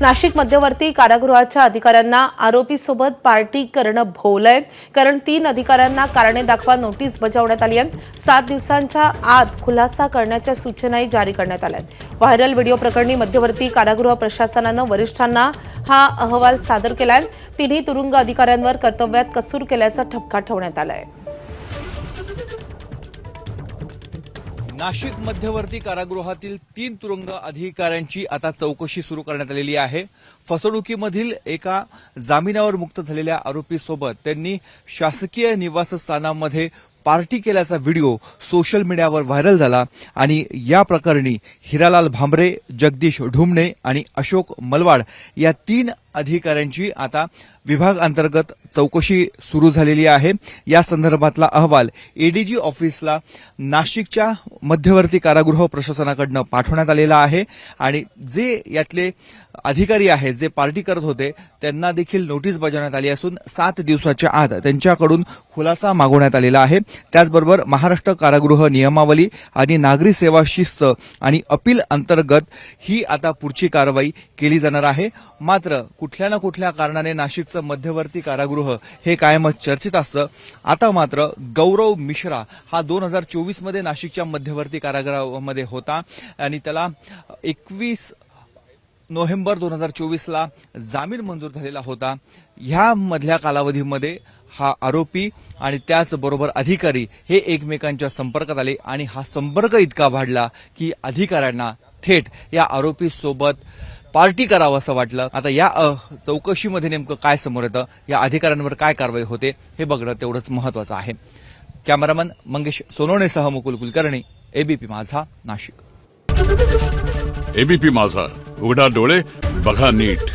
नाशिक मध्यवर्ती कारागृहाच्या अधिकाऱ्यांना आरोपीसोबत पार्टी करणं भोवलंय, कारण 3 अधिकाऱ्यांना कारणे दाखवा नोटीस बजावण्यात आली आहे। 7 दिवसांच्या आत खुलासा करण्याच्या सूचनाही जारी करण्यात आल्या आहेत। व्हायरल व्हिडिओ प्रकरणी मध्यवर्ती कारागृह प्रशासनानं वरिष्ठांना हा अहवाल सादर केलाय। 3 तुरुंग अधिकाऱ्यांवर कर्तव्यात कसूर केल्याचा ठपका ठेवण्यात आलाय। नाशिक मध्यवर्ती कारागृहातील 3 तुरुंग अधिकाऱ्यांची आता चौकशी सुरू करण्यात आलेली आहे। फसवणुकीमधील एका जामिनावर मुक्त झालेल्या आरोपीसोबत त्यांनी शासकीय निवासस्थानामध्ये पार्टी केल्याचा व्हिडिओ सोशल मीडियावर व्हायरल झाला आणि या प्रकरणी हिरालाल भांबरे, जगदीश ढुमणे आणि अशोक मलवाड या 3 अधिकाऱ्यांची आता विभाग अंतर्गत चौकशी सुरू झालेली आहे। या संदर्भातला अहवाल एडीजी ऑफिसला नाशिकच्या मध्यवर्ती कारागृह प्रशासनाकडून पाठवण्यात आलेला आहे आणि जे यातले अधिकारी आहेत जे पार्टी करत होते त्यांना देखील नोटीस बजावण्यात आली असून 7 दिवसाच्या आत त्यांच्याकडून खुलासा मागवण्यात आलेला आहे। त्याचबरोबर महाराष्ट्र कारागृह नियमावली आणि नागरी सेवा शिस्त आणि अपील अंतर्गत ही आता पुढची कारवाई केली जाणार आहे। मात्र कुठल्या ना कुठल्या कारणाने नाशिकचं मध्यवर्ती कारागृह हे कायमच चर्चेत असतं। आता मात्र गौरव मिश्रा हा 2024 मध्ये नाशिकच्या मध्यवर्ती कारागृहामध्ये होता आणि त्याला 21 नोव्हेंबर 2024 ला जामीन मंजूर झालेला होता। ह्या मधल्या कालावधीमध्ये हा आरोपी आणि त्याचबरोबर अधिकारी हे एकमेकांच्या संपर्कात आले आणि हा संपर्क इतका वाढला की अधिकाऱ्यांना थेट या आरोपी सोबत पार्टी करावं असं वाटलं। आता या चौकशीमध्ये नेमकं काय समोर येतं, या अधिकाऱ्यांवर काय कारवाई होते हे बघणं तेवढंच महत्त्वाचं आहे। कॅमेरामन मंगेश सोनवणेसह मुकुल कुलकर्णी, एबीपी माझा, नाशिक। एबीपी माझा, उघडा डोळे बघा नीट।